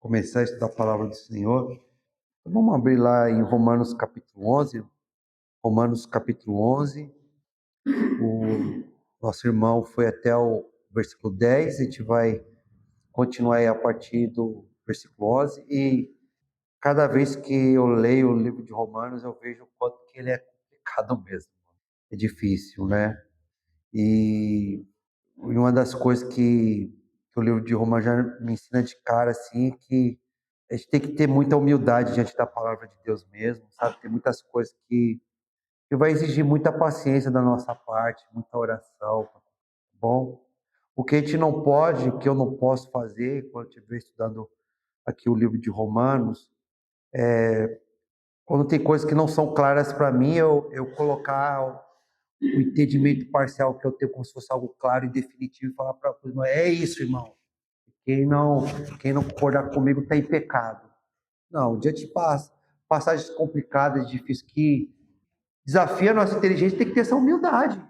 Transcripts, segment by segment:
começar a estudar a palavra do Senhor. Então, vamos abrir lá em Romanos capítulo 11. Romanos capítulo 11. O nosso irmão foi até o versículo 10. A gente vai continuar aí a partir do versículo 11. E cada vez que eu leio o livro de Romanos, eu vejo o quanto que ele é complicado mesmo. É difícil, né? E uma das coisas que o livro de Romanos já me ensina de cara, assim, é que a gente tem que ter muita humildade diante da palavra de Deus mesmo, sabe? Tem muitas coisas que vai exigir muita paciência da nossa parte, muita oração, tá bom? O que a gente não pode, o que eu não posso fazer, quando eu estiver estudando aqui o livro de Romanos, quando tem coisas que não são claras para mim, eu colocar o entendimento parcial que eu tenho como se fosse algo claro e definitivo e falar para o irmão, é isso, irmão. Quem não, quem não concordar comigo está em pecado. Não, diante de passagens complicadas, difíceis, que desafia a nossa inteligência, tem que ter essa humildade.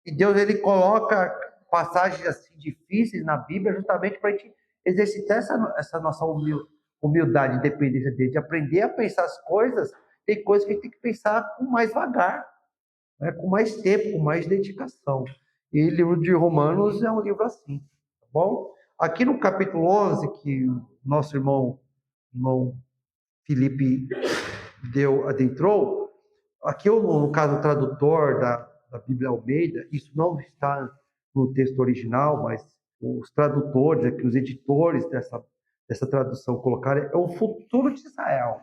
E Deus, ele coloca passagens assim difíceis na Bíblia justamente para a gente exercitar essa nossa humildade e dependência dele, de aprender a pensar as coisas. Tem coisas que a gente tem que pensar com mais vagar, né? Com mais tempo, com mais dedicação. E o livro de Romanos é um livro assim, tá bom? Aqui no capítulo 11, que o nosso irmão Felipe adentrou, aqui no caso o tradutor da Bíblia Almeida, isso não está no texto original, mas os tradutores, aqui, os editores dessa tradução colocaram, é o futuro de Israel,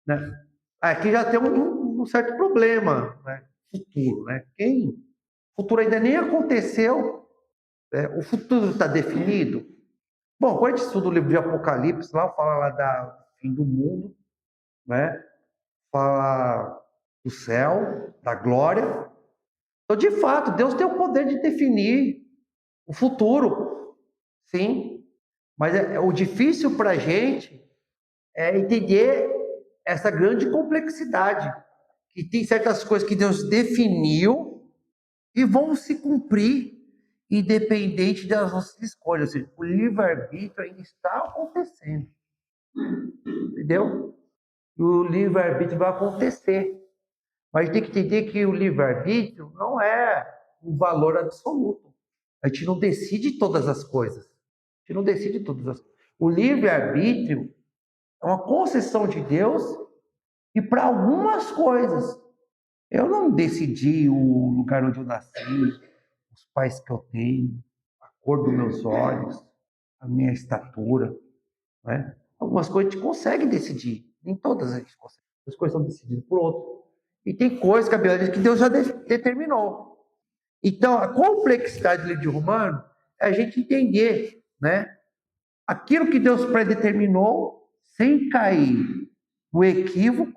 né? Aqui já tem um certo problema, né? Futuro, né? O futuro ainda nem aconteceu, né? O futuro está definido. Bom, quando a gente estuda o livro de Apocalipse, lá fala lá do fim do mundo, né? Fala do céu, da glória. Então, de fato, Deus tem o poder de definir o futuro, sim. Mas o difícil para a gente é entender essa grande complexidade, que tem certas coisas que Deus definiu e vão se cumprir independente das nossas escolhas. Ou seja, o livre-arbítrio ainda está acontecendo, entendeu? E o livre-arbítrio vai acontecer. Mas tem que entender que o livre-arbítrio não é um valor absoluto. A gente não decide todas as coisas. A gente não decide todas as coisas. O livre-arbítrio é uma concessão de Deus e para algumas coisas. Eu não decidi o lugar onde eu nasci, os pais que eu tenho, a cor dos meus olhos, a minha estatura, né? Algumas coisas a gente consegue decidir, nem todas a gente consegue. As coisas são decididas por outro. E tem coisas que a Bíblia diz que Deus já determinou. Então, a complexidade do livro de Romano é a gente entender, né? Aquilo que Deus predeterminou sem cair no equívoco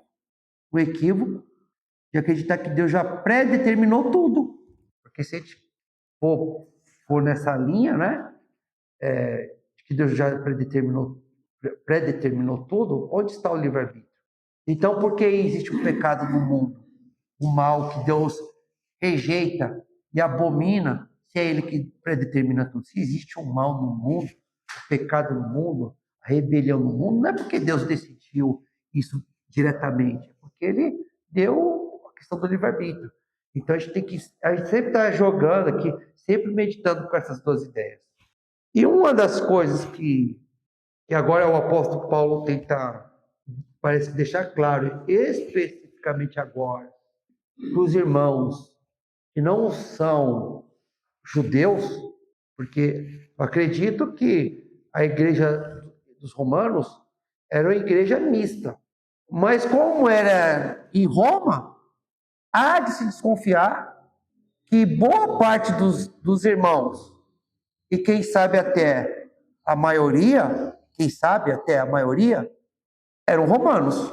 de acreditar que Deus já predeterminou tudo. Porque se a gente for nessa linha, né? Que Deus já predeterminou tudo, onde está o livre-arbítrio? Então, por que existe o pecado no mundo? O mal que Deus rejeita e abomina, se é Ele que predetermina tudo. Se existe um mal no mundo, o pecado no mundo, a rebelião no mundo, não é porque Deus decidiu isso diretamente, é porque Ele deu a questão do livre-arbítrio. Então, a gente sempre está jogando aqui, sempre meditando com essas duas ideias. E uma das coisas que agora o apóstolo Paulo tenta, parece deixar claro, especificamente agora, para os irmãos que não são judeus, porque eu acredito que a igreja dos romanos era uma igreja mista. Mas como era em Roma, há de se desconfiar que boa parte dos irmãos, e quem sabe até a maioria, eram romanos,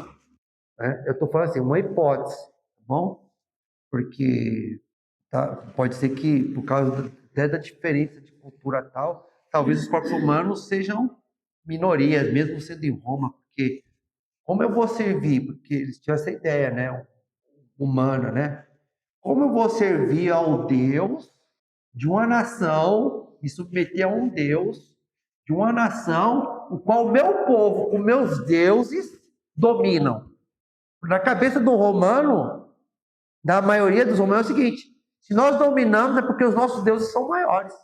né? Eu estou falando assim, uma hipótese, tá bom? Porque pode ser que, por causa até da diferença de cultura tal, talvez os próprios romanos sejam minorias, mesmo sendo em Roma, porque como eu vou servir? Porque eles tinham essa ideia, né? Humana, né? Como eu vou servir ao Deus de uma nação, me submeter a um Deus de uma nação o qual o meu povo, os meus deuses, dominam. Na cabeça do romano, da maioria dos romanos, é o seguinte: se nós dominamos é porque os nossos deuses são maiores.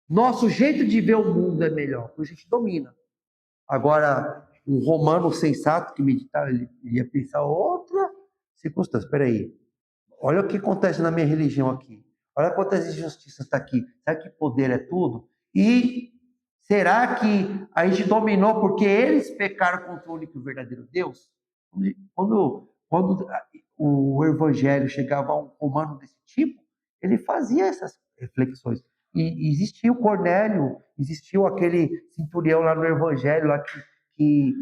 Nosso jeito de ver o mundo é melhor, porque a gente domina. Agora, um romano sensato que meditava, ele ia pensar outra circunstância. Espera aí, olha o que acontece na minha religião aqui. Olha quantas injustiças está aqui. Será que poder é tudo? E será que a gente dominou porque eles pecaram contra o único e verdadeiro Deus? Quando o evangelho chegava a um romano desse tipo, ele fazia essas reflexões. E existiu o Cornélio, existiu aquele centurião lá no evangelho lá que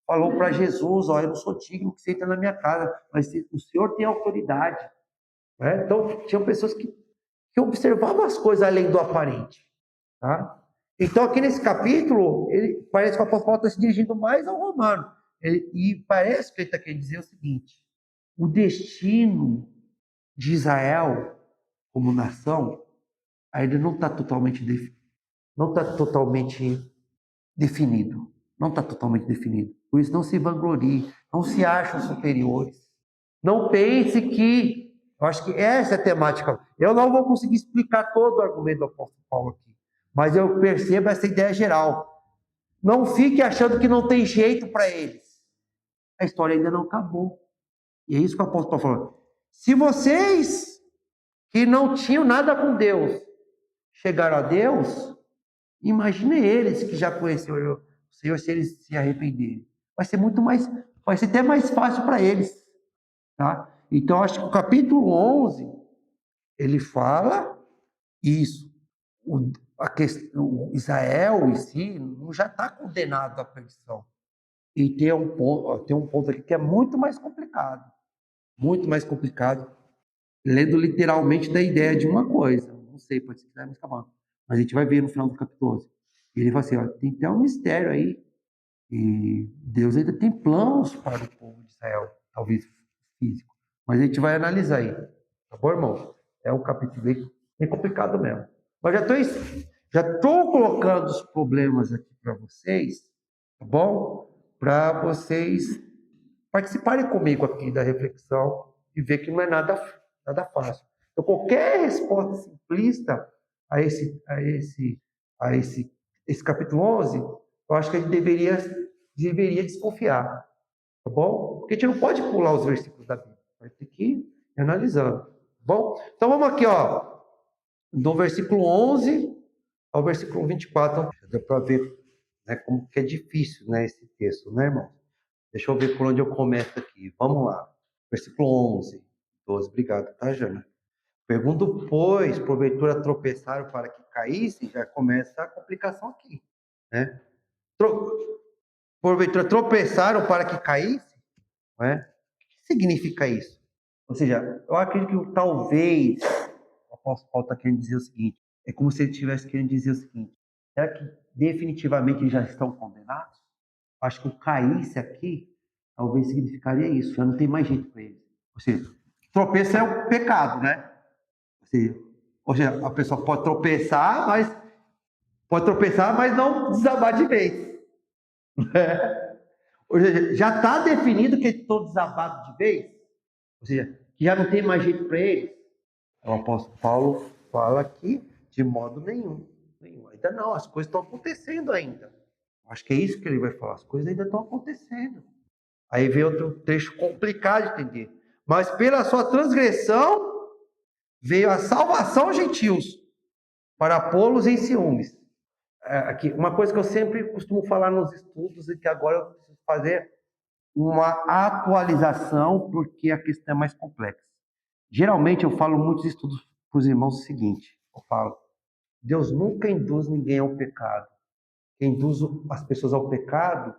falou para Jesus: ó, eu não sou digno que você entre na minha casa, mas o Senhor tem autoridade. Né? Então, tinham pessoas que observavam as coisas além do aparente. Tá? Então, aqui nesse capítulo, ele parece que o apóstolo Paulo está se dirigindo mais ao romano. E parece que ele está querendo dizer o seguinte: o destino de Israel como nação ainda não está totalmente definido. Não está totalmente definido. Por isso, não se vanglorie, não se acham superiores. Não pense que... Eu acho que essa é a temática. Eu não vou conseguir explicar todo o argumento do apóstolo Paulo aqui, mas eu percebo essa ideia geral. Não fique achando que não tem jeito para eles. A história ainda não acabou. E é isso que o apóstolo Paulo falou. Se vocês que não tinham nada com Deus chegaram a Deus, imagine eles que já conheceram o Senhor, se eles se arrependerem. Vai ser até mais fácil para eles. Tá? Então, acho que o capítulo 11, ele fala isso. O Israel em si não já está condenado à perdição. E tem um ponto aqui que é muito mais complicado. Muito mais complicado. Lendo literalmente da ideia de uma coisa. Não sei, pode ser que mais acabando. Mas a gente vai ver no final do capítulo 11. Ele fala assim, ó, tem até um mistério aí. E Deus ainda tem planos para o povo de Israel. Talvez físico. Mas a gente vai analisar aí. Tá bom, irmão? É um capítulo bem complicado mesmo. Mas já estou colocando os problemas aqui para vocês, tá bom? Para vocês participarem comigo aqui da reflexão e ver que não é nada fácil. Então, qualquer resposta simplista a esse capítulo 11, eu acho que a gente deveria desconfiar, tá bom? Porque a gente não pode pular os versículos da Bíblia, vai ter que ir analisando, tá bom? Então, vamos aqui, ó, do versículo 11 ao versículo 24, dá para ver, né, como que é difícil, né, esse texto, né, irmão? Deixa eu ver por onde eu começo aqui. Vamos lá. Versículo 11, 12. Obrigado, tá, Jana? Pergunto, pois, porventura tropeçaram para que caíssem, já começa a complicação aqui, né? Porventura tropeçaram para que caíssem, não é? O que significa isso? Ou seja, eu acredito que talvez o apóstolo Paulo está querendo dizer o seguinte, é como se ele estivesse querendo dizer o seguinte: será que definitivamente eles já estão condenados? Acho que o caísse aqui talvez significaria isso, já não tem mais jeito para eles. Ou seja, tropeço é o pecado, né? Ou seja, a pessoa pode tropeçar, mas não desabar de vez. Né? Ou seja, já está definido que estou desabado de vez, ou seja, que já não tem mais jeito para eles. O apóstolo Paulo fala que de modo nenhum. Ainda não, as coisas estão acontecendo ainda. Acho que é isso que ele vai falar, as coisas ainda estão acontecendo. Aí vem outro trecho complicado de entender. Mas pela sua transgressão veio a salvação aos gentios, para pô-los em ciúmes. Aqui, uma coisa que eu sempre costumo falar nos estudos e que agora eu preciso fazer uma atualização, porque a questão é mais complexa. Geralmente eu falo muitos estudos para os irmãos o seguinte: eu falo, Deus nunca induz ninguém ao pecado. Quem induz as pessoas ao pecado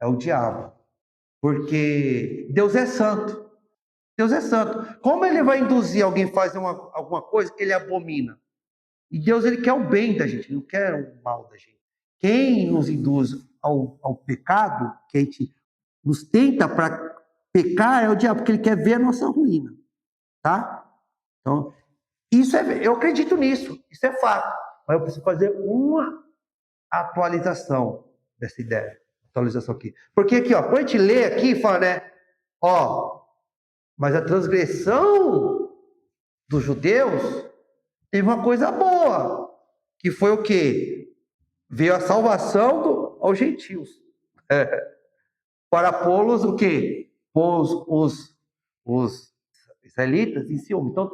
é o diabo. Porque Deus é santo. Deus é santo. Como ele vai induzir alguém a fazer alguma coisa que ele abomina? E Deus, ele quer o bem da gente, ele não quer o mal da gente. Quem nos induz ao pecado, que a gente nos tenta para pecar, é o diabo, porque ele quer ver a nossa ruína. Tá? Então, eu acredito nisso, isso é fato. Mas eu preciso fazer uma atualização. dessa ideia, atualização aqui. Porque aqui, ó, quando a gente lê aqui, fala, né? Ó, mas a transgressão dos judeus teve uma coisa boa, que foi o quê? Veio a salvação aos gentios. Para pô-los o quê? Os israelitas em ciúme. Então,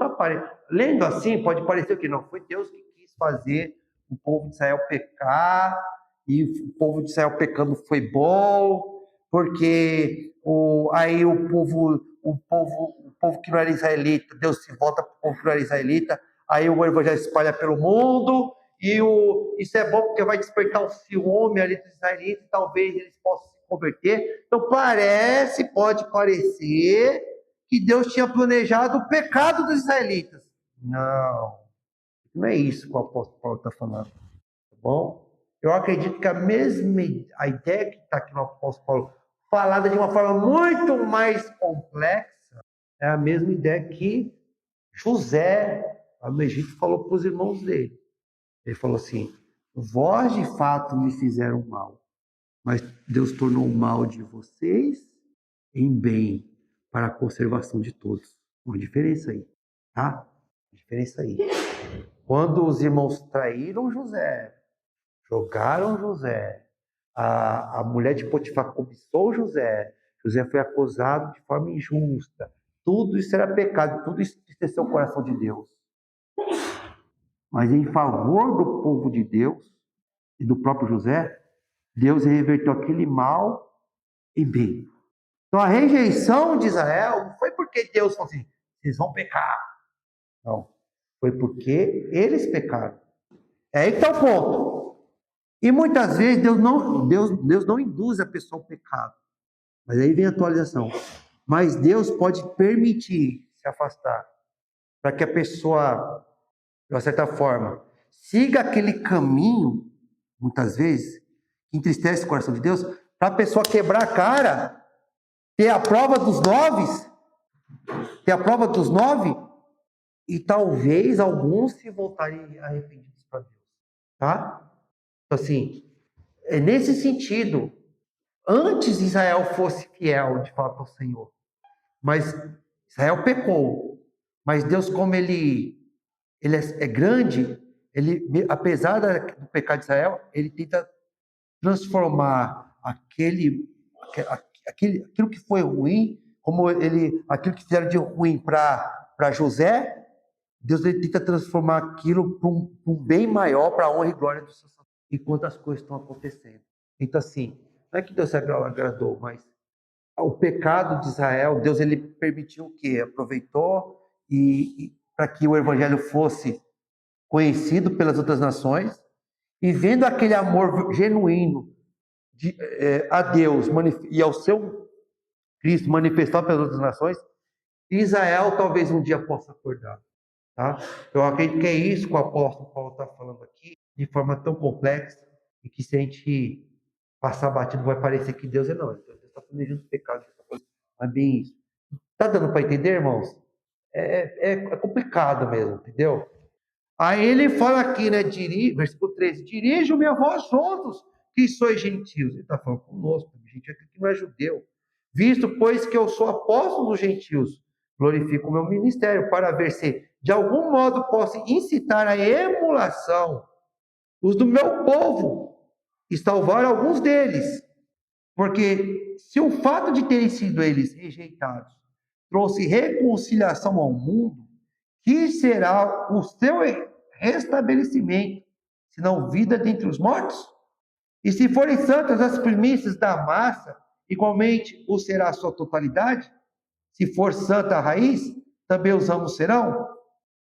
lendo assim, pode parecer que não. Foi Deus que quis fazer o povo de Israel pecar, e o povo de Israel pecando foi bom, porque aí o povo que não era israelita, Deus se volta para o povo que não era israelita, aí o evangelho se espalha pelo mundo, e isso é bom porque vai despertar o ciúme ali dos israelitas, e talvez eles possam se converter. Então pode parecer que Deus tinha planejado o pecado dos israelitas. Não é isso que o apóstolo Paulo está falando, tá bom? Eu acredito que a ideia que está aqui no apóstolo Paulo, falada de uma forma muito mais complexa, é a mesma ideia que José, lá no Egito, falou para os irmãos dele. Ele falou assim: vós de fato me fizeram mal, mas Deus tornou o mal de vocês em bem, para a conservação de todos. Uma diferença aí, tá? Uma diferença aí. Quando os irmãos traíram José, jogaram José, a mulher de Potifar cobiçou José, José foi acusado de forma injusta, tudo isso era pecado, tudo isso entristeceu o coração de Deus. Mas em favor do povo de Deus e do próprio José, Deus reverteu aquele mal em bem. Então a rejeição de Israel não foi porque Deus falou assim, vocês vão pecar. Não. Foi porque eles pecaram. É aí que está o ponto. E muitas vezes Deus não induz a pessoa ao pecado. Mas aí vem a atualização. Mas Deus pode permitir se afastar, para que a pessoa, de uma certa forma, siga aquele caminho, muitas vezes, que entristece o coração de Deus, para a pessoa quebrar a cara, ter a prova dos 9, e talvez alguns se voltarem arrependidos para Deus, tá? Então, assim, é nesse sentido, antes Israel fosse fiel, de fato, ao Senhor, mas Israel pecou, mas Deus, como ele é grande, apesar do pecado de Israel, ele tenta transformar aquilo que foi ruim, aquilo que fizeram de ruim para José, Deus ele tenta transformar aquilo para um bem maior, para a honra e glória do seu santo, enquanto as coisas estão acontecendo. Então, assim, não é que Deus se agradou, mas o pecado de Israel, Deus ele permitiu o quê? Aproveitou para que o evangelho fosse conhecido pelas outras nações, e vendo aquele amor genuíno a Deus e ao seu Cristo manifestado pelas outras nações, Israel talvez um dia possa acordar. Tá? Eu acredito que é isso que o apóstolo Paulo está falando aqui, de forma tão complexa, e que se a gente passar batido vai parecer que Deus não. Deus está planejando o pecado. Mas bem isso. Está dando para entender, irmãos? É complicado mesmo, entendeu? Aí ele fala aqui, né? Versículo 13: dirijo-me a vós outros, que sois gentios. Ele está falando conosco, gentio que não é judeu. Visto, pois, que eu sou apóstolo dos gentios, glorifico o meu ministério, para ver se, de algum modo, posso incitar a emulação os do meu povo e salvar alguns deles. Porque se o fato de terem sido eles rejeitados trouxe reconciliação ao mundo, que será o seu restabelecimento, senão vida dentre os mortos? E se forem santas as primícias da massa, igualmente o será a sua totalidade? Se for santa a raiz, também os ramos serão?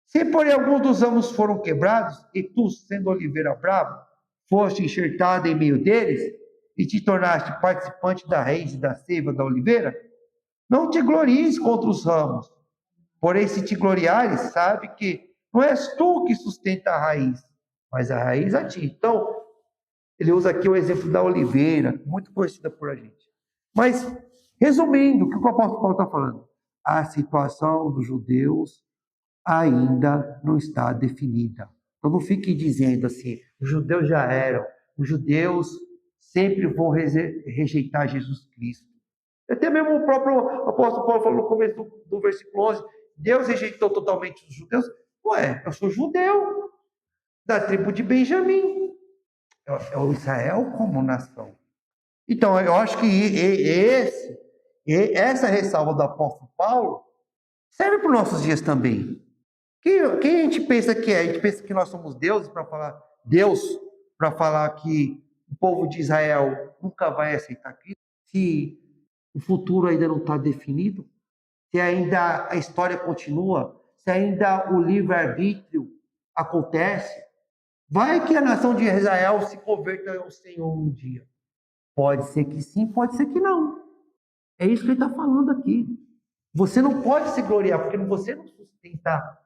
Se, porém, alguns dos ramos foram quebrados, e tu, sendo oliveira brava, foste enxertada em meio deles, e te tornaste participante da raiz e da seiva da oliveira, não te glories contra os ramos. Porém, se te gloriares, sabe que não és tu que sustenta a raiz, mas a raiz a ti. Então, ele usa aqui o exemplo da oliveira, muito conhecida por a gente. Mas, resumindo, o que o apóstolo Paulo está falando? A situação dos judeus ainda não está definida. Então, não fique dizendo assim, os judeus já eram, os judeus sempre vão rejeitar Jesus Cristo. Até mesmo o próprio apóstolo Paulo falou no começo do versículo 11, Deus rejeitou totalmente os judeus. Ué, eu sou judeu, da tribo de Benjamim. É o Israel como nação. Então, eu acho que essa ressalva do apóstolo Paulo serve para os nossos dias também. Quem a gente pensa que é? A gente pensa que nós somos deuses para falar Deus, para falar que o povo de Israel nunca vai aceitar Cristo, se o futuro ainda não está definido, se ainda a história continua, se ainda o livre-arbítrio acontece. Vai que a nação de Israel se converta ao Senhor um dia. Pode ser que sim, pode ser que não. É isso que ele está falando aqui. Você não pode se gloriar, porque você não sustenta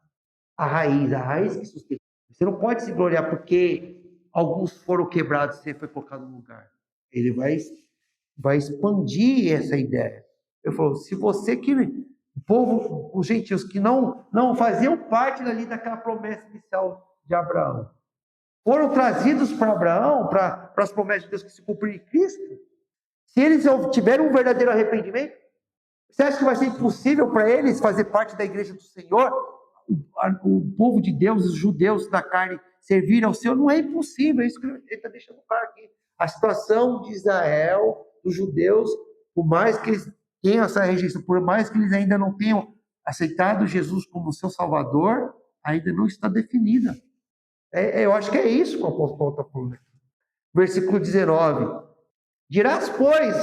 a raiz que sustenta. Você não pode se gloriar porque alguns foram quebrados e você foi colocado no lugar. Ele vai expandir essa ideia. Ele falou, se você que o povo, os gentios que não faziam parte ali daquela promessa inicial de Abraão, foram trazidos para Abraão, para as promessas de Deus que se cumpriram em Cristo, se eles tiverem um verdadeiro arrependimento, você acha que vai ser impossível para eles fazer parte da igreja do Senhor? O povo de Deus, os judeus da carne, servir ao Senhor? Não é impossível, é isso que ele está deixando claro aqui. A situação de Israel, dos judeus, por mais que eles tenham essa rejeição, por mais que eles ainda não tenham aceitado Jesus como seu Salvador, ainda não está definida. Eu acho que é isso que o apóstolo Paulo está falando aqui. Versículo 19. Dirás, pois,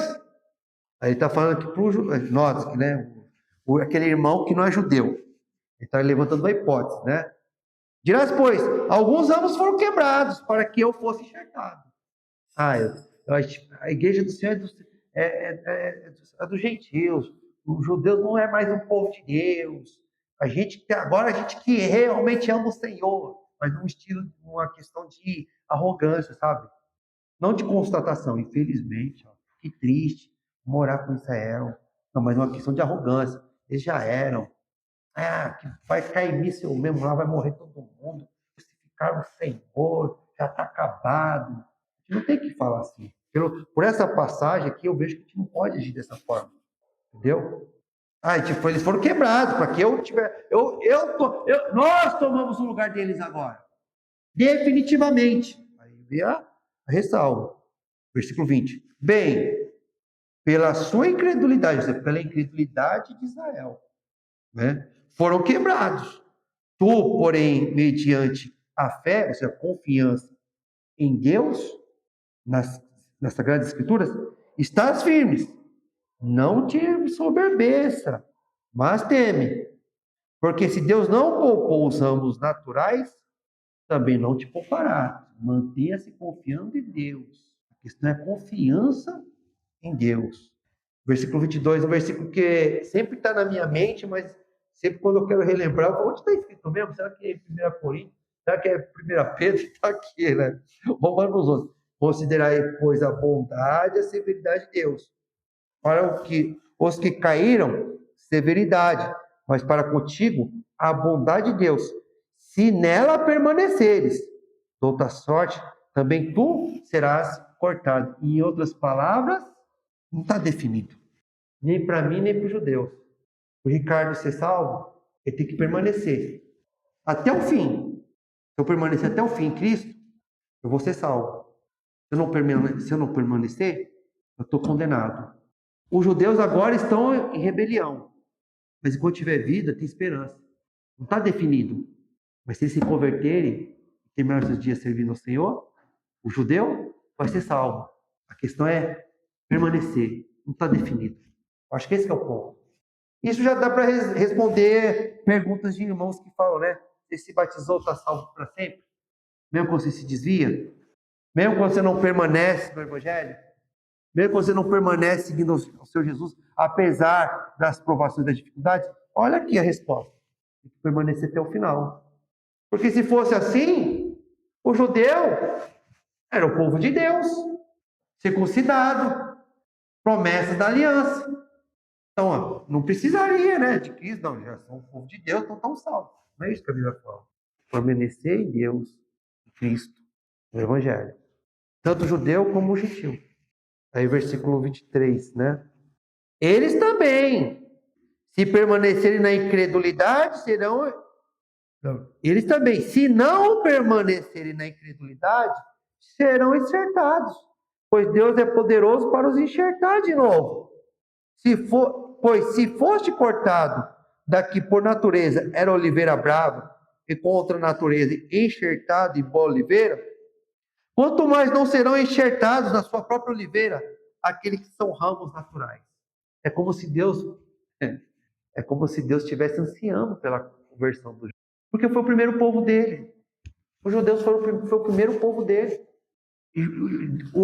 aí ele está falando aqui para nós, né? Aquele irmão que não é judeu. Ele está levantando uma hipótese, né? Dirás, pois, alguns ramos foram quebrados para que eu fosse enxertado. A igreja do Senhor é dos gentios. Os judeus não é mais um povo de Deus. Agora a gente que realmente ama o Senhor, mas num estilo, uma questão de arrogância, sabe? Não de constatação, infelizmente. Ó, que triste morar com Israel. Não, mas uma questão de arrogância. Eles já eram. Que vai cair míssil mesmo lá, vai morrer todo mundo. Crucificaram o Senhor, já está acabado. A gente não tem que falar assim. Por essa passagem aqui, eu vejo que a gente não pode agir dessa forma. Entendeu? Eles foram quebrados, para que eu tiver. Nós tomamos o lugar deles agora. Definitivamente. Aí vem a ressalva. Versículo 20. Bem, pela sua incredulidade, ou seja, pela incredulidade de Israel, né, foram quebrados. Tu, porém, mediante a fé, ou seja, a confiança em Deus, nas Sagradas Escrituras, estás firmes. Não te soberbeça, mas teme. Porque se Deus não poupou os ramos naturais, também não te poupará. Mantenha-se confiando em Deus. A questão é confiança em Deus. Versículo 22, um versículo que sempre está na minha mente, mas sempre quando eu quero relembrar, eu falo, onde está escrito mesmo? Será que é 1 Coríntios? Será que é 1 Pedro? Está aqui, né? Romanos 11. Considerai, pois, a bondade e a severidade de Deus. Para os que caíram, severidade. Mas para contigo, a bondade de Deus. Se nela permaneceres, de outra sorte, também tu serás cortado. Em outras palavras, não está definido. Nem para mim, nem para os judeus. O Ricardo ser salvo, ele tem que permanecer. Até o fim. Se eu permanecer até o fim em Cristo, eu vou ser salvo. Se eu não permanecer, eu estou condenado. Os judeus agora estão em rebelião. Mas enquanto tiver vida, tem esperança. Não está definido. Mas se eles se converterem e terminar seus dias servindo ao Senhor, o judeu vai ser salvo. A questão é permanecer. Não está definido. Eu acho que esse é o ponto. Isso já dá para responder perguntas de irmãos que falam, né? Você se batizou, está salvo para sempre? Mesmo quando você se desvia? Mesmo quando você não permanece no Evangelho? Mesmo quando você não permanece seguindo o Senhor Jesus, apesar das provações e das dificuldades? Olha aqui a resposta. Tem que permanecer até o final. Porque se fosse assim, o judeu era o povo de Deus, circuncidado, promessa da aliança. Então, ó, não precisaria, né, de Cristo, não, já são o povo de Deus, então estão salvos. Não é isso que a Bíblia fala. Permanecer em Deus, em Cristo, no Evangelho. tanto judeu como gentil. Aí versículo 23, né? Eles também, se permanecerem na incredulidade, serão... Eles também, se não permanecerem na incredulidade, serão enxertados, pois Deus é poderoso para os enxertar de novo. Pois se foste cortado daqui por natureza, era oliveira brava, e contra a natureza enxertado e boa oliveira, quanto mais não serão enxertados na sua própria oliveira aqueles que são ramos naturais. É como se Deus estivesse ansiando pela conversão dos judeus, porque foi o primeiro povo dele. Os judeus foi o primeiro povo dele.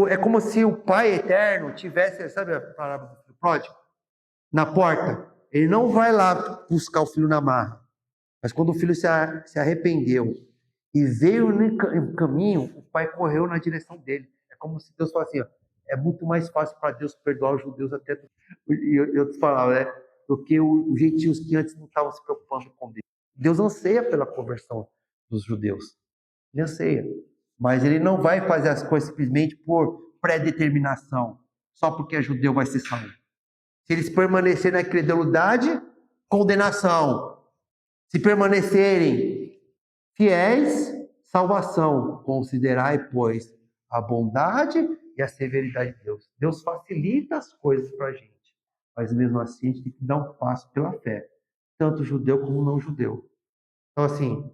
É como se o Pai Eterno tivesse, sabe a palavra do filho pródigo? Na porta. Ele não vai lá buscar o filho na marra. Mas quando o filho se arrependeu e veio no caminho, o pai correu na direção dele. É como se Deus falasse assim, ó, é muito mais fácil para Deus perdoar os judeus até eu te falava, né, do que os gentios que antes não estavam se preocupando com Deus. Deus anseia pela conversão dos judeus. Ele anseia. Mas ele não vai fazer as coisas simplesmente por pré-determinação, só porque é judeu vai ser salvo. Se eles permanecerem na incredulidade, condenação. Se permanecerem fiéis, salvação. Considerai, pois, a bondade e a severidade de Deus. Deus facilita as coisas para a gente, mas mesmo assim a gente tem que dar um passo pela fé, tanto judeu como não judeu. Então, assim,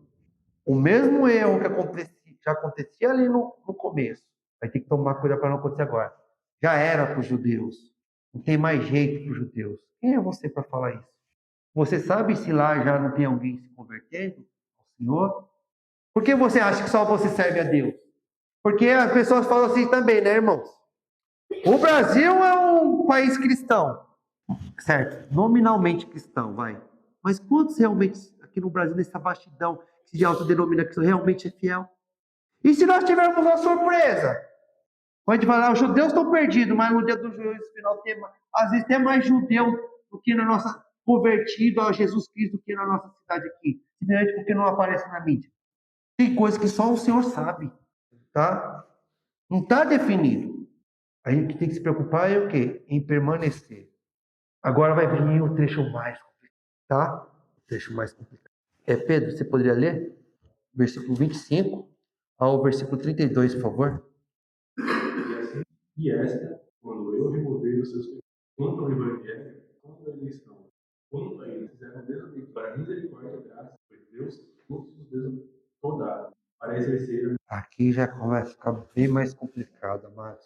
o mesmo erro que já acontecia ali no começo, vai ter que tomar cuidado para não acontecer agora. Já era para os judeus. Não tem mais jeito para os judeus. Quem é você para falar isso? Você sabe se lá já não tem alguém se convertendo ao Senhor? Por que você acha que só você serve a Deus? Porque as pessoas falam assim também, né, irmãos? O Brasil é um país cristão, certo? Nominalmente cristão, vai. Mas quantos realmente aqui no Brasil, nessa vastidão, que se autodenomina que realmente é fiel? E se nós tivermos uma surpresa? Pode falar, os judeus estão perdidos, mas no dia do juízo final, às vezes tem mais judeu do que na nossa, convertido a Jesus Cristo do que na nossa cidade aqui. Simplesmente porque não aparece na mídia. Tem coisa que só o Senhor sabe, tá? Não está definido. A gente tem que se preocupar é o quê? Em permanecer. Agora vai vir o trecho mais complicado, tá? O trecho mais complicado. Pedro, você poderia ler? Versículo 25 ao versículo 32, por favor. E esta, quando eu remover os seus pecados, quanto ao evangelho, quanto à eleição, quanto a eles fizeram a mesma coisa para misericórdia e graça, pois Deus todos os dias toda para exercer. Aqui já começa a ficar bem mais complicado, mas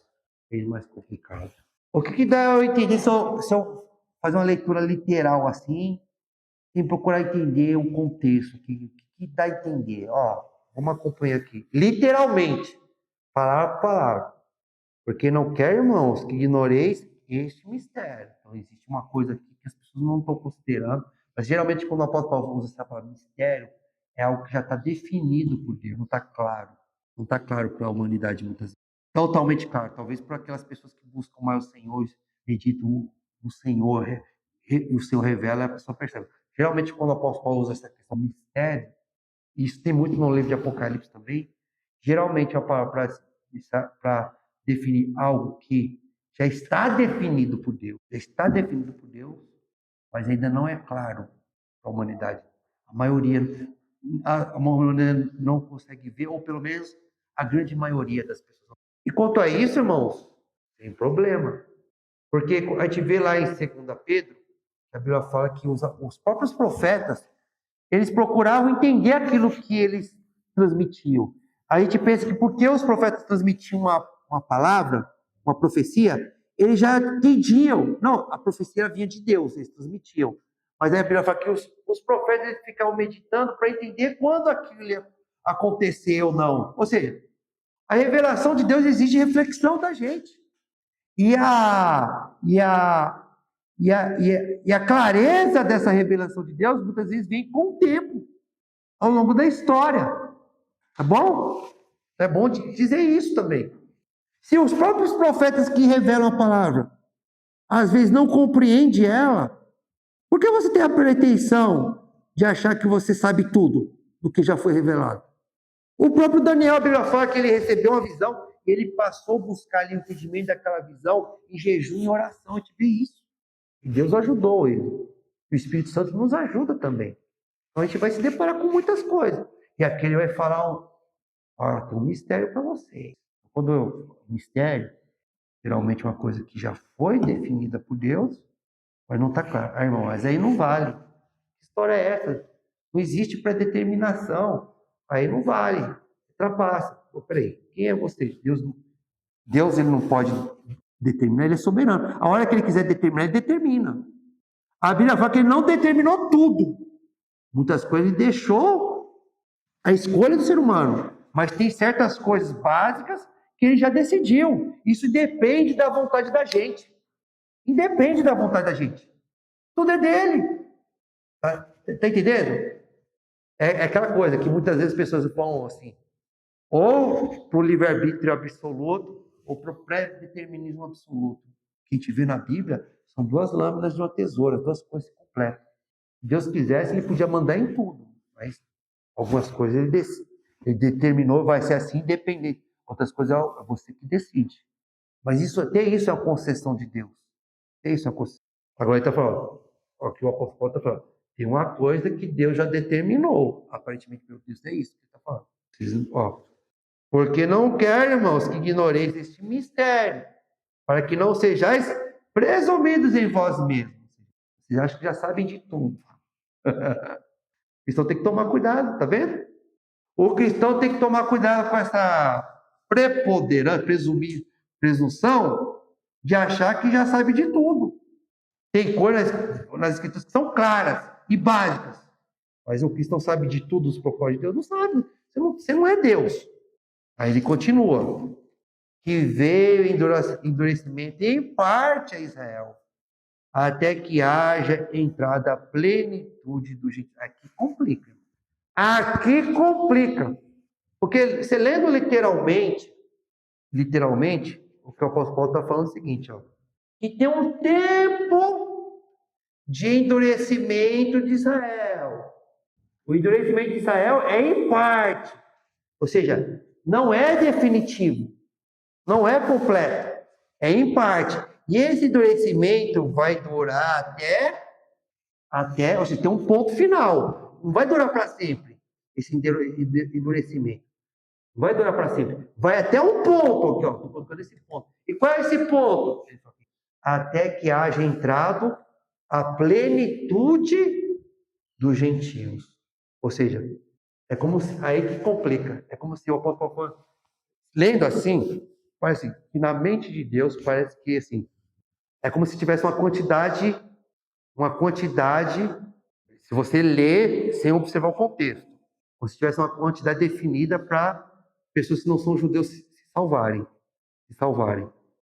bem mais complicado. O que dá eu entender se eu fazer uma leitura literal assim, sem procurar entender o contexto, o que dá a entender? Ó, vamos acompanhar aqui. Literalmente, palavra por palavra. Porque não quer, irmãos, que ignoreis este mistério. Então, existe uma coisa aqui que as pessoas não estão considerando, mas geralmente quando o apóstolo Paulo usa essa palavra mistério, é algo que já está definido por Deus, não está claro. Não está claro para a humanidade muitas vezes. Totalmente claro. Talvez para aquelas pessoas que buscam mais o Senhor, meditam o Senhor, o Senhor revela, a pessoa percebe. Geralmente quando o apóstolo Paulo usa essa questão mistério, e isso tem muito no livro de Apocalipse também, geralmente é a palavra para definir algo que já está definido por Deus, mas ainda não é claro para a humanidade. A maioria não consegue ver, ou pelo menos a grande maioria das pessoas. E quanto a isso, irmãos, tem problema. Porque a gente vê lá em 2 Pedro, a Bíblia fala que os próprios profetas, eles procuravam entender aquilo que eles transmitiam. A gente pensa que porque os profetas transmitiam uma palavra, uma profecia, eles já entendiam. Não, a profecia vinha de Deus, eles transmitiam. Mas aí a Bíblia fala que os profetas eles ficavam meditando para entender quando aquilo ia acontecer ou não. Ou seja, a revelação de Deus exige reflexão da gente. E a clareza dessa revelação de Deus muitas vezes vem com o tempo, ao longo da história. Tá bom? É bom dizer isso também. Se os próprios profetas que revelam a palavra, às vezes não compreendem ela, por que você tem a pretensão de achar que você sabe tudo do que já foi revelado? O próprio Daniel, a Bíblia fala que ele recebeu uma visão ele passou a buscar ali o entendimento daquela visão em jejum e oração. A gente vê isso. E Deus ajudou ele. O Espírito Santo nos ajuda também. Então a gente vai se deparar com muitas coisas. E aqui ele vai falar, tem um mistério para vocês. Mistério, geralmente uma coisa que já foi definida por Deus, mas não está claro. Irmão, mas aí não vale. Que história é essa? Não existe predeterminação. Aí não vale. Ultrapassa. Peraí, quem é você? Deus ele não pode determinar, ele é soberano. A hora que ele quiser determinar, ele determina. A Bíblia fala que ele não determinou tudo. Muitas coisas ele deixou a escolha do ser humano. Mas tem certas coisas básicas que ele já decidiu. Isso depende da vontade da gente. Independe da vontade da gente. Tudo é dele. Tá entendendo? É aquela coisa que muitas vezes as pessoas falam assim, ou para o livre-arbítrio absoluto, ou para o pré-determinismo absoluto. O que a gente vê na Bíblia são duas lâminas de uma tesoura, duas coisas completas. Se Deus quisesse, ele podia mandar em tudo, mas algumas coisas ele determinou, vai ser assim, independente. Outras coisas é você que decide. Mas até isso é a concessão de Deus. Até isso é a concessão. Agora ele está falando, aqui o apóstolo Paulo está falando, tem uma coisa que Deus já determinou. Aparentemente, meu Deus, é isso que ele está falando. Porque não quero, irmãos, que ignoreis este mistério, para que não sejais presumidos em vós mesmos. Vocês acham que já sabem de tudo. O cristão tem que tomar cuidado, tá vendo? O cristão tem que tomar cuidado com essa presunção de achar que já sabe de tudo. Tem coisas nas escrituras que são claras e básicas, mas o cristão sabe de tudo, os propósitos de Deus, não sabe. Você não é Deus. Aí ele continua. Que veio endurecimento em parte a Israel, até que haja entrada a plenitude do jeito. Aqui complica. Aqui complica. Porque você lendo literalmente, o que o apóstolo Paulo está falando é o seguinte, que tem um tempo de endurecimento de Israel. O endurecimento de Israel é em parte. Ou seja, não é definitivo. Não é completo, é em parte. E esse endurecimento vai durar até, ou seja, tem um ponto final. Não vai durar para sempre, esse endurecimento. Não vai durar para sempre. Vai até um ponto, aqui, estou colocando esse ponto. E qual é esse ponto? Até que haja entrado a plenitude dos gentios. Ou seja, é como se, aí que complica. É como se o apóstolo Paulo, lendo assim, parece que na mente de Deus parece que assim é como se tivesse uma quantidade. Se você ler sem observar o contexto, como se tivesse uma quantidade definida para pessoas que não são judeus se salvarem.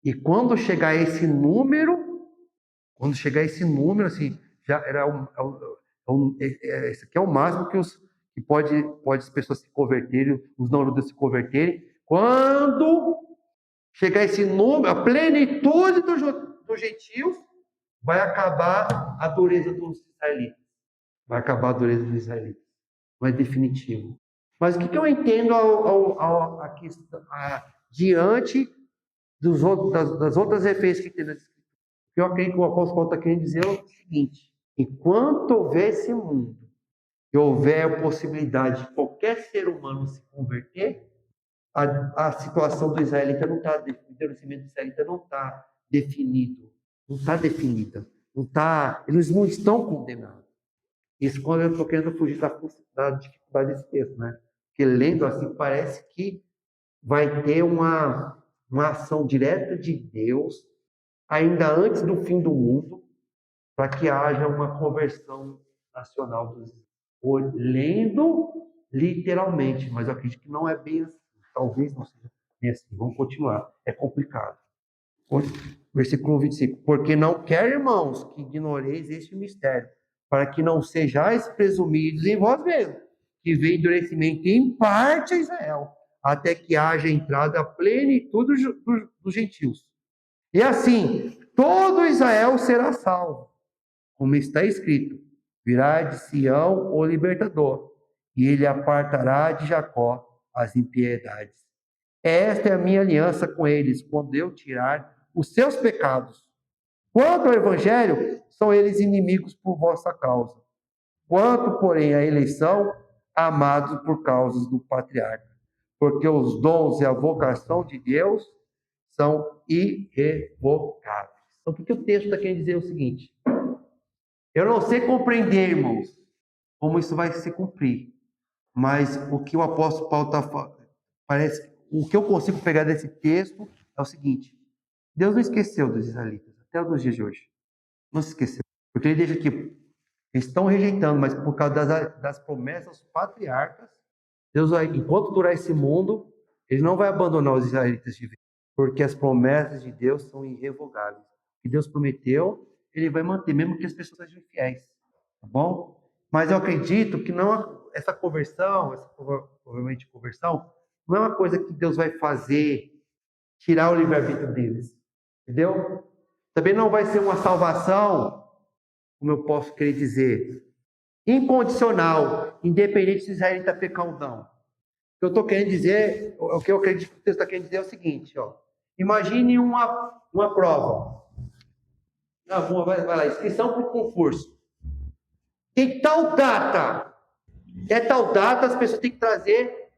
E quando chegar esse número, assim, já era esse aqui é o máximo que pode as pessoas se converterem, os não judeus se converterem. Quando chegar esse número, a plenitude dos gentios, vai acabar a dureza dos israelitas. Vai acabar a dureza dos israelitas. Não é definitivo. Mas o que eu entendo diante das outras referências que tem na Escritura? O que eu acredito que o apóstolo Paulo está querendo dizer é o seguinte: enquanto houver esse mundo, e houver a possibilidade de qualquer ser humano se converter, a situação do israelita não está definida, o endurecimento do israelita não está definido, não está definida, eles não estão condenados. Isso quando eu estou querendo fugir da dificuldade desse texto, né? Porque lendo assim parece que vai ter uma ação direta de Deus ainda antes do fim do mundo para que haja uma conversão nacional dos lendo literalmente, mas eu acredito que não é bem assim. Talvez não seja bem assim. Vamos continuar. É complicado. Versículo 25. Porque não quer, irmãos, que ignoreis este mistério, para que não sejais presumidos em vós mesmos, que vem endurecimento em parte a Israel, até que haja entrada a plenitude dos gentios. E assim, todo Israel será salvo, como está escrito: virá de Sião o libertador, e ele apartará de Jacó as impiedades. Esta é a minha aliança com eles, quando eu tirar os seus pecados. Quanto ao evangelho, são eles inimigos por vossa causa. Quanto, porém, à eleição, amados por causa do patriarca. Porque os dons e a vocação de Deus são irrevogáveis. Então, o que o texto está querendo dizer é o seguinte: eu não sei compreender, irmãos, como isso vai se cumprir, mas o que o apóstolo Paulo está falando, o que eu consigo pegar desse texto é o seguinte: Deus não esqueceu dos israelitas, até nos dias de hoje. Não se esqueceu. Porque ele deixa aqui, eles estão rejeitando, mas por causa das promessas dos patriarcas, Deus vai, enquanto durar esse mundo, ele não vai abandonar os israelitas de vez, porque as promessas de Deus são irrevogáveis. O que Deus prometeu, ele vai manter, mesmo que as pessoas sejam infiéis. Tá bom? Mas eu acredito que não essa conversão, essa provavelmente conversão, não é uma coisa que Deus vai fazer, tirar o livre-arbítrio deles. Entendeu? Também não vai ser uma salvação, como eu posso querer dizer, incondicional, independente se Israel está pecando ou não. O que eu estou querendo dizer, o que eu acredito que o texto está querendo dizer é o seguinte, ó. Imagine uma prova. Vai lá, inscrição para o concurso. Tem tal data. Até tal data as pessoas têm que trazer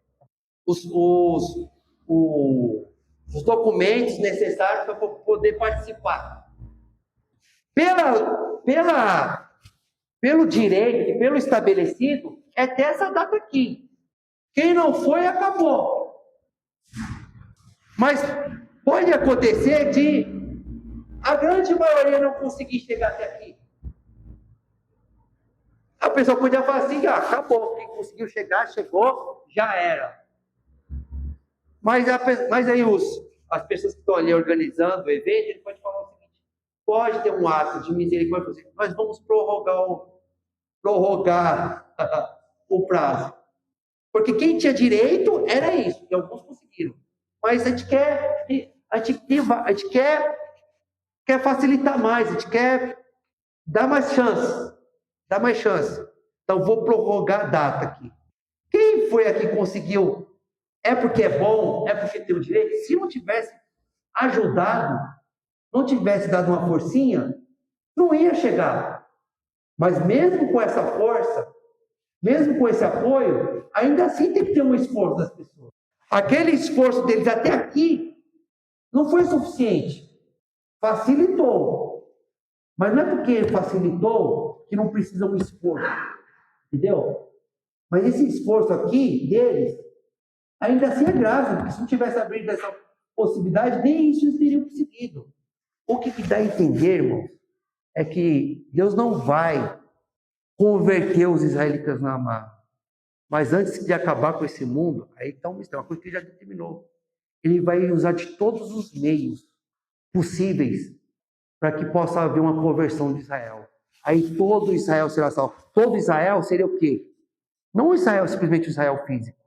os documentos necessários para poder participar. Pelo direito e pelo estabelecido, é até essa data aqui. Quem não foi, acabou. Mas pode acontecer de a grande maioria não conseguir chegar até aqui. A pessoa podia falar assim, acabou. Quem conseguiu chegar, chegou, já era. Mas aí as pessoas que estão ali organizando o evento, ele pode falar o seguinte: pode ter um ato de misericórdia, nós vamos prorrogar o prazo. Porque quem tinha direito era isso, e alguns conseguiram. Mas a gente quer facilitar mais, a gente quer dar mais chance. Então, vou prorrogar a data aqui. Quem foi aqui que conseguiu? É porque é bom? É porque tem o direito? Se não tivesse ajudado, não tivesse dado uma forcinha, não ia chegar. Mas mesmo com essa força, mesmo com esse apoio, ainda assim tem que ter um esforço das pessoas. Aquele esforço deles até aqui não foi suficiente. Facilitou. Mas não é porque facilitou que não precisa um esforço. Entendeu? Mas esse esforço aqui deles, ainda assim é grave, porque se não tivesse abrido essa possibilidade, nem isso eles teriam conseguido. O que dá a entender, irmãos, é que Deus não vai converter os israelitas na amarra. Mas antes de acabar com esse mundo, aí está um mistério, uma coisa que ele já determinou. Ele vai usar de todos os meios possíveis para que possa haver uma conversão de Israel. Aí todo Israel será salvo. Todo Israel seria o quê? Não Israel, simplesmente Israel físico.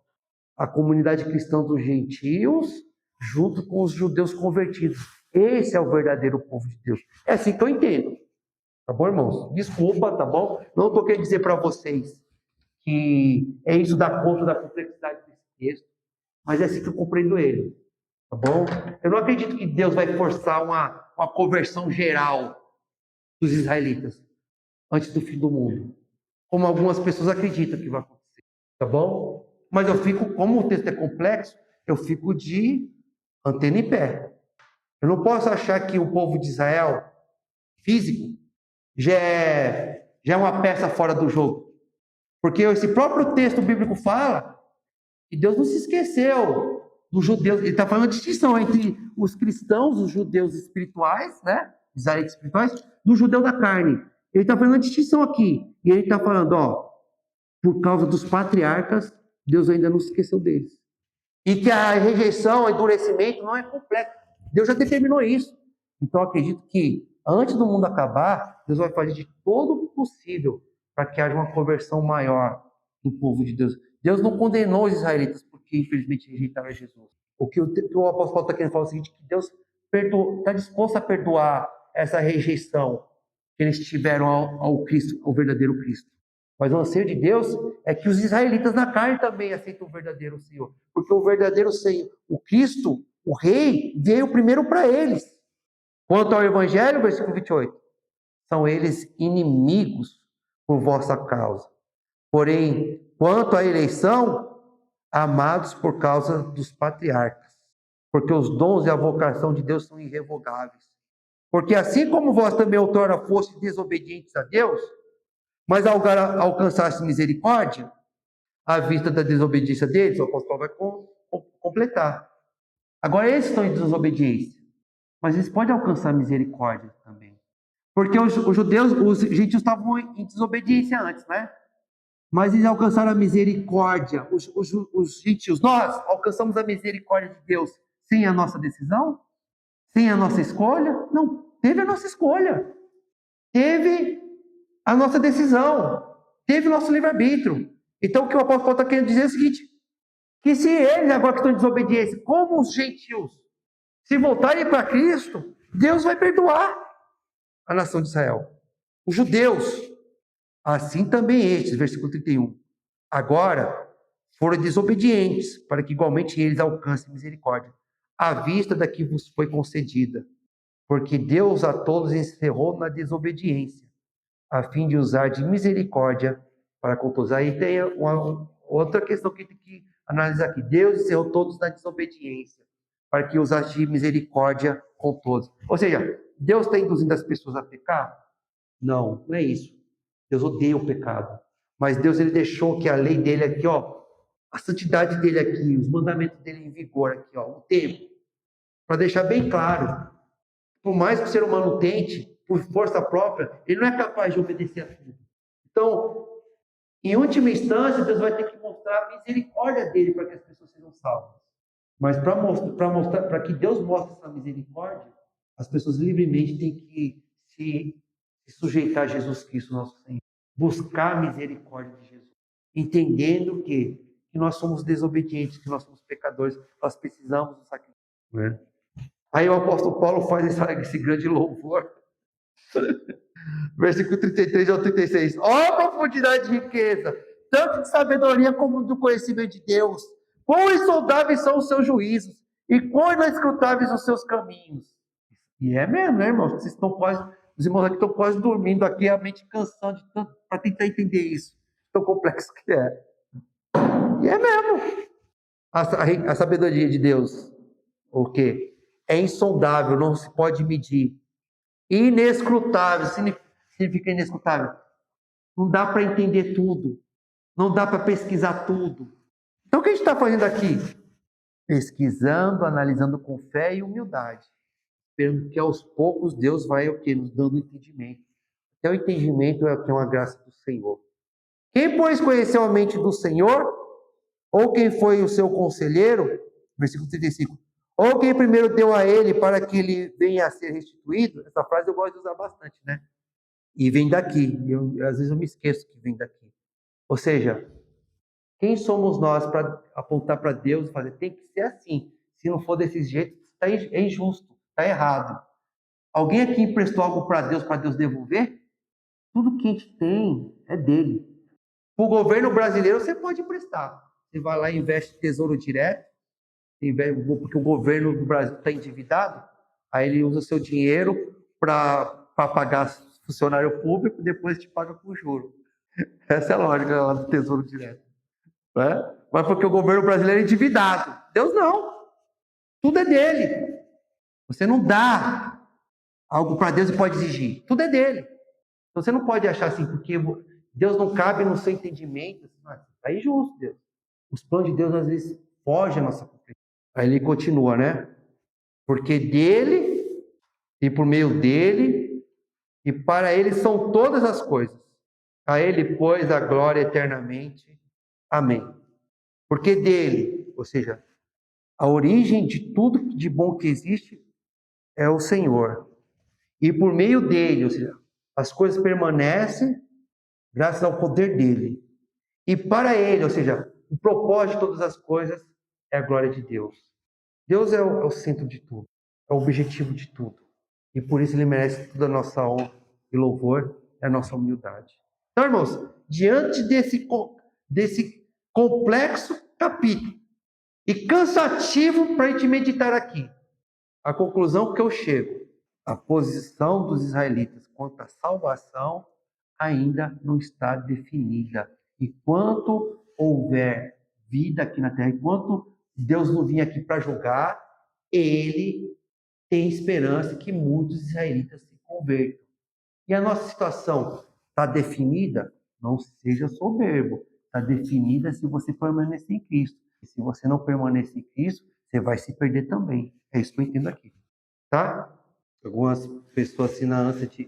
A comunidade cristã dos gentios, junto com os judeus convertidos. Esse é o verdadeiro povo de Deus. É assim que eu entendo. Tá bom, irmãos? Desculpa, tá bom? Não estou querendo dizer para vocês que é isso dar conta da complexidade desse texto, mas é assim que eu compreendo ele. Tá bom? Eu não acredito que Deus vai forçar uma conversão geral dos israelitas antes do fim do mundo, como algumas pessoas acreditam que vai acontecer. Tá bom? Mas eu fico, como o texto é complexo, eu fico de antena em pé. Eu não posso achar que o povo de Israel, físico, já é uma peça fora do jogo. Porque esse próprio texto bíblico fala que Deus não se esqueceu dos judeus. Ele está falando a distinção entre os cristãos, os judeus espirituais, né? Os israelitas espirituais, do judeu da carne. Ele está falando a distinção aqui. E ele está falando, por causa dos patriarcas, Deus ainda não se esqueceu deles. E que a rejeição, o endurecimento não é completo. Deus já determinou isso. Então, eu acredito que, antes do mundo acabar, Deus vai fazer de todo o possível para que haja uma conversão maior no povo de Deus. Deus não condenou os israelitas porque, infelizmente, rejeitaram Jesus. O que o apóstolo Paulo está querendo falar é o seguinte, que Deus está disposto a perdoar essa rejeição que eles tiveram ao Cristo, ao verdadeiro Cristo. Mas o anseio de Deus é que os israelitas na carne também aceitam o verdadeiro Senhor. Porque o verdadeiro Senhor, o Cristo, o Rei, veio primeiro para eles. Quanto ao Evangelho, versículo 28, são eles inimigos por vossa causa. Porém, quanto à eleição, amados por causa dos patriarcas. Porque os dons e a vocação de Deus são irrevogáveis. Porque assim como vós também outrora fostes desobedientes a Deus, mas alcançaste misericórdia, à vista da desobediência deles, o apóstolo vai completar. Agora eles estão em desobediência, mas eles podem alcançar misericórdia também. Porque os judeus, os gentios estavam em desobediência antes, né? Mas eles alcançaram a misericórdia. Os gentios, nós alcançamos a misericórdia de Deus sem a nossa decisão? Sem a nossa escolha? Não, teve a nossa escolha. Teve a nossa decisão. Teve o nosso livre-arbítrio. Então, o que o apóstolo está querendo dizer é o seguinte, que se eles agora que estão em desobediência, como os gentios, se voltarem para Cristo, Deus vai perdoar a nação de Israel. Os judeus, assim também estes, versículo 31. Agora foram desobedientes, para que igualmente eles alcancem misericórdia, à vista da que vos foi concedida. Porque Deus a todos encerrou na desobediência, a fim de usar de misericórdia para com todos. Aí tem uma outra questão que tem que analisar aqui. Deus encerrou todos na desobediência, para que usasse de misericórdia com todos. Ou seja, Deus está induzindo as pessoas a pecar? Não, não é isso. Deus odeia o pecado. Mas Deus ele deixou que a lei dele aqui, ó, a santidade dele aqui, os mandamentos dele em vigor aqui, ó, o tempo, para deixar bem claro. Por mais que o ser humano tente, por força própria, ele não é capaz de obedecer a tudo. Então, em última instância, Deus vai ter que mostrar a misericórdia dele para que as pessoas sejam salvas. Mas para que Deus mostre essa misericórdia, as pessoas livremente têm que se sujeitar a Jesus Cristo, nosso Senhor. Buscar a misericórdia de Jesus. Entendendo que nós somos desobedientes, que nós somos pecadores, nós precisamos do sacrifício. Né? Aí o apóstolo Paulo faz esse grande louvor. Versículo 33 ao 36. Ó profundidade de riqueza, tanto de sabedoria como do conhecimento de Deus. Quão insondáveis são os seus juízos e quão inescrutáveis os seus caminhos. E é mesmo, né, irmãos? Vocês estão quase, os irmãos aqui estão quase dormindo aqui, a mente cansando de tanto para tentar entender isso. Tão complexo que é. E é mesmo. A sabedoria de Deus, o quê? É insondável, não se pode medir. Inescrutável, significa inescrutável. Não dá para entender tudo. Não dá para pesquisar tudo. Então, o que a gente está fazendo aqui? Pesquisando, analisando com fé e humildade. Esperando que aos poucos Deus vai o quê? Nos dando entendimento. Até o entendimento é o que é uma graça do Senhor. Quem, pois, conheceu a mente do Senhor? Ou quem foi o seu conselheiro? Versículo 35. Ou quem primeiro deu a ele para que ele venha a ser restituído? Essa frase eu gosto de usar bastante, né? E vem daqui. Às vezes eu me esqueço que vem daqui. Ou seja, quem somos nós para apontar para Deus e fazer? Tem que ser assim. Se não for desse jeito, é injusto, está errado. Alguém aqui emprestou algo para Deus devolver? Tudo que a gente tem é dele. Para o governo brasileiro, você pode emprestar. Você vai lá e investe tesouro direto, porque o governo do Brasil está endividado, aí ele usa o seu dinheiro para pagar funcionário público e depois te paga com juros. Essa é a lógica lá do tesouro direto. Né? Mas porque o governo brasileiro é endividado. Deus não. Tudo é dele. Você não dá algo para Deus e pode exigir. Tudo é dele. Então você não pode achar assim, porque Deus não cabe no seu entendimento. Está injusto, Deus. Os planos de Deus às vezes fogem à nossa compreensão. Aí ele continua, né? Porque dele e por meio dele e para ele são todas as coisas. A ele, pois, a glória eternamente. Amém. Porque dele, ou seja, a origem de tudo de bom que existe é o Senhor. E por meio dele, ou seja, as coisas permanecem graças ao poder dele. E para ele, ou seja, o propósito de todas as coisas é a glória de Deus. Deus é o centro de tudo, é o objetivo de tudo. E por isso ele merece toda a nossa honra e louvor e a nossa humildade. Então, irmãos, diante desse complexo capítulo e cansativo para a gente meditar aqui, a conclusão que eu chego, a posição dos israelitas quanto à salvação ainda não está definida. Enquanto houver vida aqui na terra, enquanto Deus não vir aqui para julgar, ele tem esperança que muitos israelitas se convertam. E a nossa situação está definida? Não seja soberbo. Está definida se você permanecer em Cristo. E se você não permanecer em Cristo, você vai se perder também. É isso que eu entendo aqui. Tá? Algumas pessoas assim na ânsia de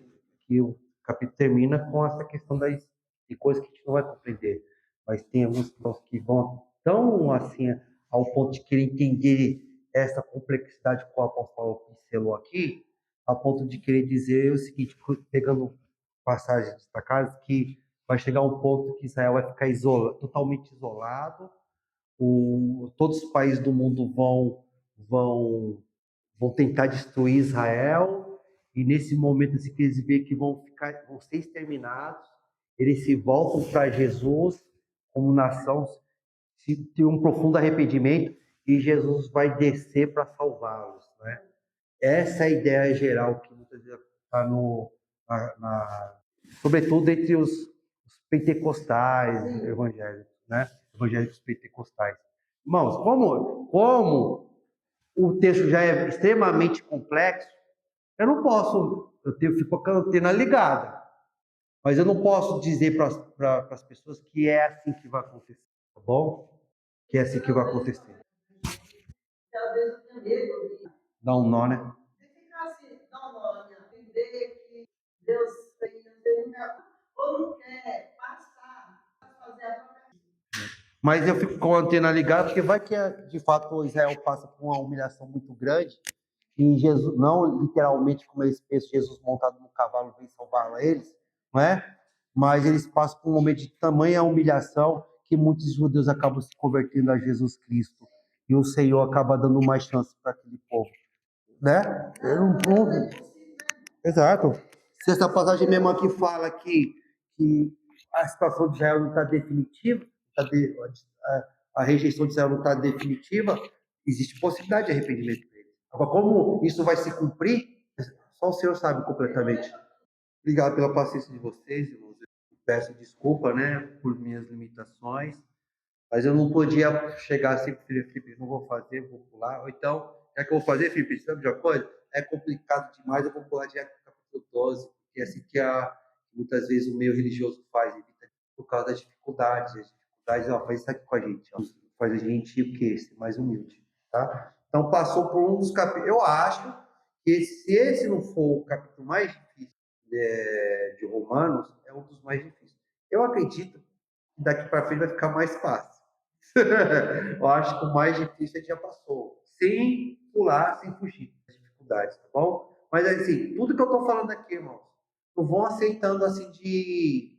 que o capítulo termina com essa questão de coisas que a gente não vai compreender. Mas tem alguns que vão tão assim ao ponto de querer entender essa complexidade que o apóstolo Paulo pincelou aqui, a ponto de querer dizer o seguinte, pegando passagens destacadas, que vai chegar um ponto que Israel vai ficar totalmente isolado, todos os países do mundo vão tentar destruir Israel, e nesse momento assim, que eles veem que vão ser exterminados, eles se voltam para Jesus como nação, se tem um profundo arrependimento, e Jesus vai descer para salvá-los, né? Essa é a ideia geral que muitas vezes está sobretudo entre os pentecostais evangélicos, né? Evangélicos pentecostais. Irmãos, como o texto já é extremamente complexo, eu não posso, fico com a antena ligada, mas eu não posso dizer para as pessoas que é assim que vai acontecer, tá bom? Que é assim que vai acontecer. Às vezes eu tenho medo de dar um nó, né? De ficar assim, dar um nó, entender que Deus tem, ou não quer passar, fazer a própria. Mas eu fico com a antena ligada, porque vai que de fato Israel passa por uma humilhação muito grande, e Jesus, não literalmente como eles pensam, Jesus montado no cavalo vem salvar eles, não é? Mas eles passam por um momento de tamanha humilhação que muitos judeus acabam se convertendo a Jesus Cristo. E o Senhor acaba dando mais chance para aquele povo, né? Exato. Se essa passagem mesmo aqui fala que a situação de Israel não está definitiva, a rejeição de Israel não está definitiva, existe possibilidade de arrependimento dele. Agora, como isso vai se cumprir, só o Senhor sabe completamente. Obrigado pela paciência de vocês, irmãos. Eu peço desculpa, né, por minhas limitações, mas eu não podia chegar assim para o Felipe, não vou fazer, vou pular. Ou então, já que eu vou fazer, Felipe, sabe de uma coisa? É complicado demais, eu vou pular direto para o capítulo 12, porque é assim que muitas vezes o meio religioso faz, evita por causa das dificuldades. As dificuldades, ó, faz isso aqui com a gente, ó, faz a gente o quê? Ser mais humilde, tá? Então, passou por um dos capítulos. Eu acho que se esse não for o capítulo mais difícil de Romanos, é um dos mais difíceis. Eu acredito que daqui para frente vai ficar mais fácil. Eu acho que o mais difícil a gente já passou. Sem pular, sem fugir das dificuldades, tá bom? Mas assim, tudo que eu tô falando aqui, irmãos, não vão aceitando assim de.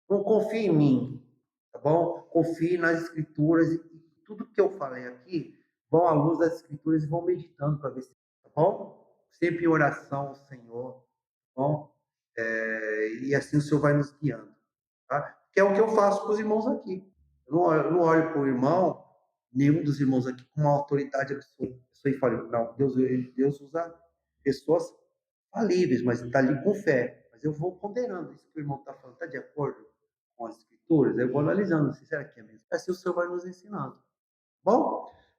Não confie em mim, tá bom? Confie nas escrituras e tudo que eu falei aqui, vão à luz das escrituras e vão meditando para ver se. Tá bom? Sempre em oração ao Senhor, tá bom? E assim o Senhor vai nos guiando, tá? Que é o que eu faço com os irmãos aqui. Eu não olho para o irmão, nenhum dos irmãos aqui, com uma autoridade absoluta. Eu sou infalível. Não, Deus usa pessoas falíveis, mas está ali com fé. Mas eu vou ponderando isso que o irmão está falando. Está de acordo com as escrituras? Eu vou analisando. Será que é mesmo? Assim o Senhor vai nos ensinando. Bom?